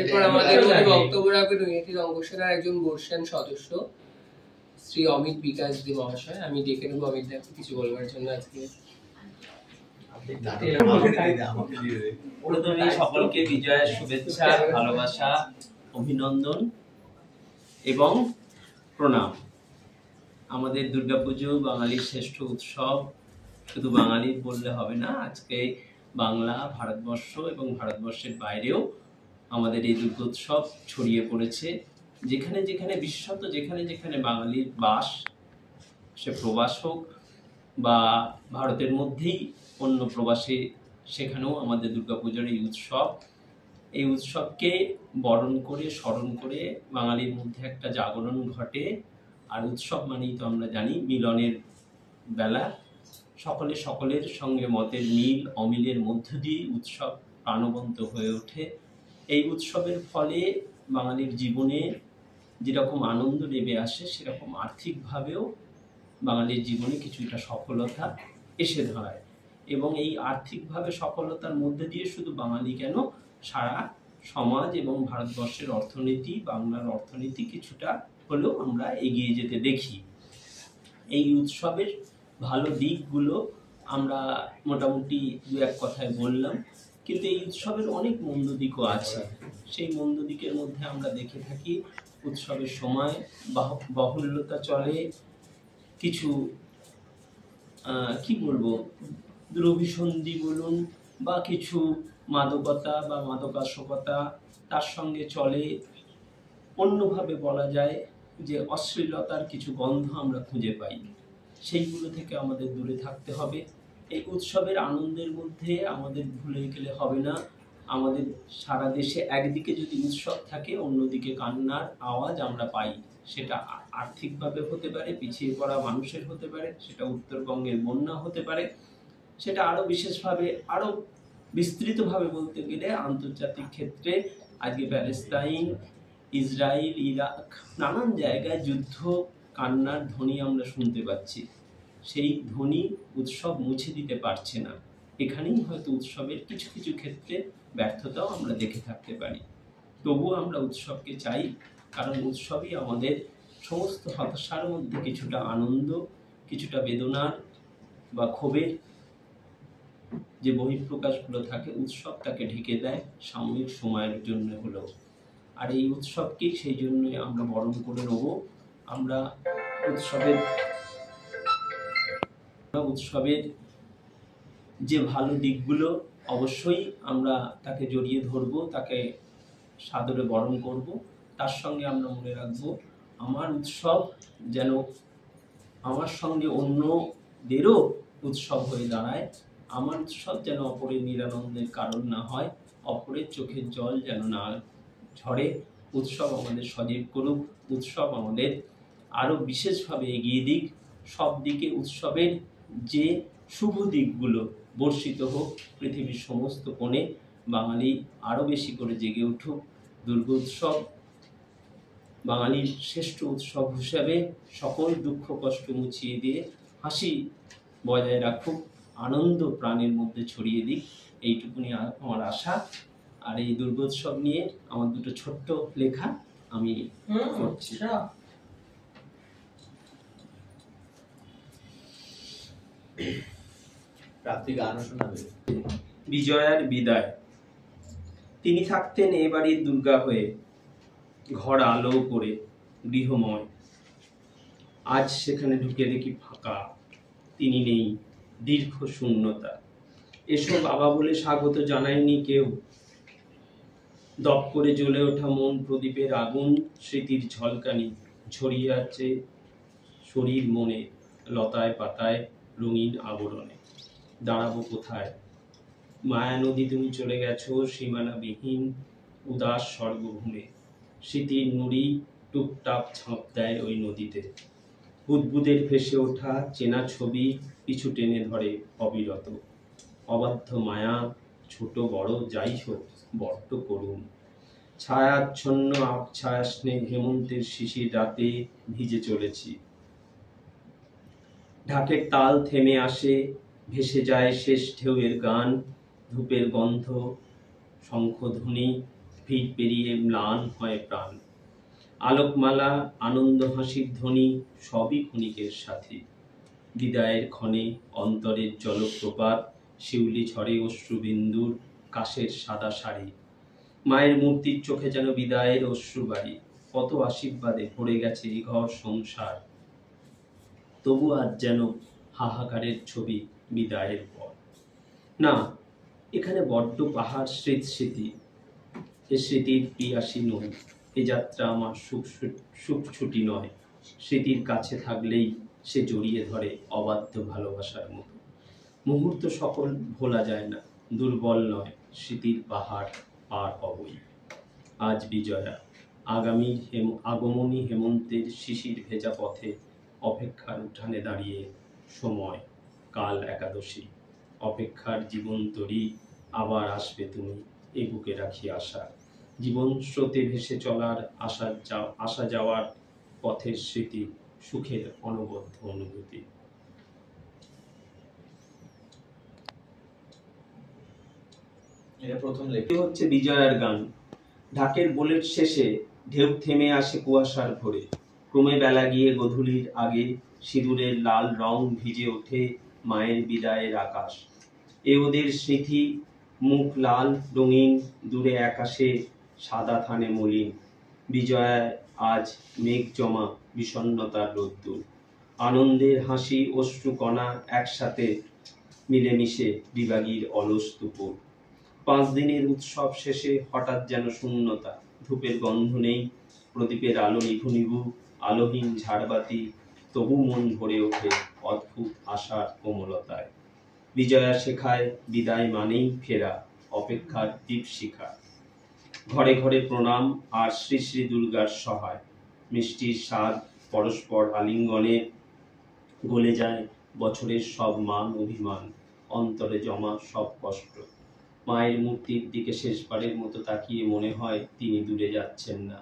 এরপর আমাদের বক্তব্য রাখবেন ইউনিটির অঙ্গসেনার একজন বর্ষিয়ান সদস্য শ্রী অমিত বিকাশ দে মহাশয়। আমি ডেকে নেব অমিত দাকে কিছু বলবার জন্য। আজকে প্রথমে সকলকে বিজয়ের শুভেচ্ছা, ভালোবাসা, অভিনন্দন এবং প্রণাম। আমাদের দুর্গাপুজো বাঙালির শ্রেষ্ঠ উৎসব। শুধু বাঙালির বললে হবে না, আজকে বাংলা, ভারতবর্ষ এবং ভারতবর্ষের বাইরেও আমাদের এই দুর্গোৎসব ছড়িয়ে পড়েছে। যেখানে যেখানে বিশেষত যেখানে যেখানে বাঙালির বাস, সে প্রবাস হোক বা ভারতের মধ্যেই অন্য প্রবাসে, সেখানেও আমাদের দুর্গাপুজোর এই উৎসব, এই উৎসবকে বরণ করে স্মরণ করে বাঙালির মধ্যে একটা জাগরণ ঘটে। আর উৎসব মানেই তো আমরা জানি মিলনের বেলা, সকলে সকলের সঙ্গে মতের মিল অমিলের মধ্য দিয়ে উৎসব প্রাণবন্ত হয়ে ওঠে। এই উৎসবের ফলে বাঙালির জীবনে যেরকম আনন্দ নেমে আসে, সেরকম আর্থিকভাবেও বাঙালির জীবনে কিছুটা সফলতা এসে দাঁড়ায়। এবং এই আর্থিকভাবে সফলতার মধ্যে দিয়ে শুধু বাঙালি কেন, সারা সমাজ এবং ভারতবর্ষের অর্থনীতি, বাংলার অর্থনীতি কিছুটা হলেও আমরা এগিয়ে যেতে দেখি। এই উৎসবের ভালো দিকগুলো আমরা মোটামুটি দু এক কথায় বললাম, কিন্তু এই উৎসবের অনেক মন্দ দিকও আছে। সেই মন্দ দিকের মধ্যে আমরা দেখে থাকি উৎসবের সময় বাহুল্যতা চলে, কিছু কি বলবো দুরভিসন্ধি বলুন বা কিছু মাদকতা বা মাদকাসকতা, তার সঙ্গে চলে অন্যভাবে বলা যায় যে অশ্লীলতার কিছু গন্ধ আমরা খুঁজে পাই। সেইগুলো থেকে আমাদের দূরে থাকতে হবে। এই উৎসবের আনন্দের মধ্যে আমাদের ভুলে গেলে হবে না, আমাদের সারা দেশে একদিকে যদি উৎসব থাকে, অন্যদিকে কান্নার আওয়াজ আমরা পাই। সেটা আর্থিকভাবে হতে পারে, পিছিয়ে পড়া মানুষের হতে পারে, সেটা উত্তরবঙ্গের বন্যা হতে পারে, সেটা আরো বিশেষভাবে আরো বিস্তৃতভাবে বলতে গেলে আন্তর্জাতিক ক্ষেত্রে আজকে প্যালেস্তাইন, ইসরায়েল, ইরাক, নানান জায়গায় যুদ্ধ, কান্নার ধ্বনি আমরা শুনতে পাচ্ছি। সেই ধ্বনি উৎসব মুছে দিতে পারছে না। এখানেই হয়তো উৎসবের কিছু কিছু ক্ষেত্রে ব্যর্থতাও আমরা দেখে থাকতে পারি। তবুও আমরা উৎসবকে চাই, কারণ উৎসবই আমাদের সমস্ত হতাশার মধ্যে কিছুটা আনন্দ, কিছুটা বেদনার বা ক্ষোভের যে বহিঃপ্রকাশগুলো থাকে, উৎসব তাকে ঢেকে দেয় সাময়িক সময়ের জন্য হলেও। আর এই উৎসবকেই সেই জন্যই আমরা বরণ করে নেব। আমরা উৎসবের যে ভালো দিকগুলো অবশ্যই আমরা তাকে জড়িয়ে ধরবো, তাকে সাদরে বরণ করব। তার সঙ্গে আমরা মনে রাখবো আমার উৎসব যেন আমার সঙ্গে অন্যদেরও উৎসব হয়ে দাঁড়ায়। আমার উৎসব যেন অপরের নিরানন্দের কারণ না হয়, অপরের চোখের জল যেন না ঝরে। উৎসব আমাদের সজীব করুক, উৎসব আমাদের আরও বিশেষভাবে এগিয়ে দিক। সব দিকে উৎসবের যে শুভ দিকগুলো বর্ষিত হোক পৃথিবীর সমস্ত কোণে, বাঙালি আরও বেশি করে জেগে উঠুক। দুর্গোৎসব বাঙালির শ্রেষ্ঠ উৎসব হিসাবে সকল দুঃখ কষ্ট মুছিয়ে দিয়ে হাসি বজায় রাখুক, আনন্দ প্রাণের মধ্যে ছড়িয়ে দিক, এইটুকুনি আমার আশা। আর এই দুর্গোৎসব নিয়ে আমার দুটো ছোট্ট লেখা আমি করছি। বিজয়ার বিদায়। তিনি থাকতেন এ বাড়ির দুর্গা হয়ে, ঘর আলো করে গৃহময়। আজ সেখানে ঢুকে দেখি ফাঁকা, তিনি নেই, দীর্ঘ শূন্যতা। এসো বাবা বলে স্বাগত জানায়নি কেউ। দপ করে জ্বলে ওঠা মন প্রদীপের আগুন, স্মৃতির ঝলকানি ছড়িয়ে আছে শরীর মনে, লতায় পাতায় রঙিন আবরণে। দাঁড়াবো কোথায়? মায়া নদী তুমি চলে গেছো সীমানাবিহীন উদাস স্বর্গভূমে। স্মৃতির নুড়ি টুপটাপ ঝাঁপ দেয় ওই নদীতে। বুদবুদের ভেসে ওঠা চেনা ছবি পিছু টেনে ধরে অবিরত। অবাধ্য মায়া, ছোট বড় যাই হোক বড্ড করুণ। ছায়াচ্ছন্ন আবছায়া স্নেহ হেমন্তের শিশির রাতে ভিজে চলেছি। ঢাকের তাল থেমে আসে, ভেসে যায় শেষ ঢেউয়ের গান। ধূপের গন্ধ শঙ্খধ্বনি ভিড় পেরিয়ে ম্লান হয় প্রাণ। আলোকমালা আনন্দ হাসির ধ্বনি সবই ক্ষণিকের সাথী। বিদায়ের ক্ষণে অন্তরের জলপ্রপাত, শিউলি ঝরে অশ্রুবিন্দুর কাশের সাদা শাড়ি। মায়ের মূর্তির চোখে যেন বিদায়ের অশ্রুবাড়ি। কত আশীর্বাদে ভরে গেছে এই ঘর সংসার, তবু আজ যেন হাহাকারের ছবি বিদায়ের পর। না, এখানে বড্ড পাহাড় স্মৃতি। এ স্মৃতির পিয়াসী নই, এ যাত্রা আমার সুখ ছুটি নয়। স্মৃতির কাছে থাকলেই সে জড়িয়ে ধরে অবাধ্য ভালোবাসার মতো। মুহূর্ত সকল ভোলা যায় না, দুর্বল নয়, স্মৃতির পাহাড় পার হবই। আজ বিজয়া, আগমনী হেমন্তের শিশির ভেজা পথে অপেক্ষার উঠানে দাঁড়িয়ে সময়। কাল একাদশী, অপেক্ষার জীবন তরী, আবার আসবে তুমি, এ বুকে রাখি আশা। জীবন স্রোতে ভেসে চলার আসা যাওয়ার পথের স্মৃতি, সুখের অনবদ্য অনুভূতি। এটা প্রথম লেখা হচ্ছে বিজয়ার গান। ঢাকের বোলের শেষে ঢেউ থেমে আসে কুয়াশার ভোরে। ক্রমে বেলা গিয়ে গধূলির আগে সিঁদুরের লাল রং ভিজে ওঠে মায়ের বিদায়ের আকাশ। এ ওদের স্মৃতি, মুখ লাল রঙিন, দূরে আকাশে সাদা থানে মলিন। বিজয়ায় আজ মেঘ জমা বিষণ্ণতার রোদ্দুর। আনন্দের হাসি অশ্রুকণা একসাথে মিলেমিশে বিভাগীর অলস দুপুর। 5 দিনের উৎসব শেষে হঠাৎ যেন শূন্যতা। ধূপের গন্ধ নেই, প্রদীপের আলো নিভু নিভু, আলোহীন ঝাড়বাতি, তবু মন ভরে ওঠে অদ্ভুত আশার কোমলতায়। বিজয়া শেখায় বিদায় মানেই ফেরা, অপেক্ষার দীপশিখা। ঘরে ঘরে প্রণাম আর শ্রী শ্রী দুর্গার সহায়। মিষ্টির স্বাদ, পরস্পর আলিঙ্গনে গলে যায় বছরের সব মান অভিমান, অন্তরে জমা সব কষ্ট। মায়ের মূর্তির দিকে শেষবারের মতো তাকিয়ে মনে হয় তিনি দূরে যাচ্ছেন না,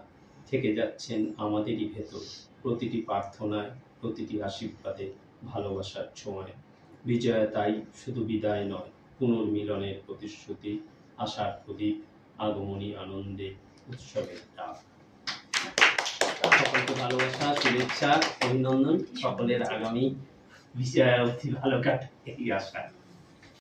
থেকে যাচ্ছেন আমাদেরই ভেতর, প্রতিটি প্রার্থনায়, প্রতিটি আশীর্বাদে, ভালোবাসার ছোঁয়ায়। বিজয়া তাই শুধু বিদায় নয়, পুনর্মিলনের প্রতিশ্রুতি, আশার প্রদীপ, আগমনী আনন্দে উৎসবের ডাক। সকলকে ভালোবাসা, শুভেচ্ছা, অভিনন্দন। সকলের আগামী বিজয়া অতি ভালো কাটে এই আশা।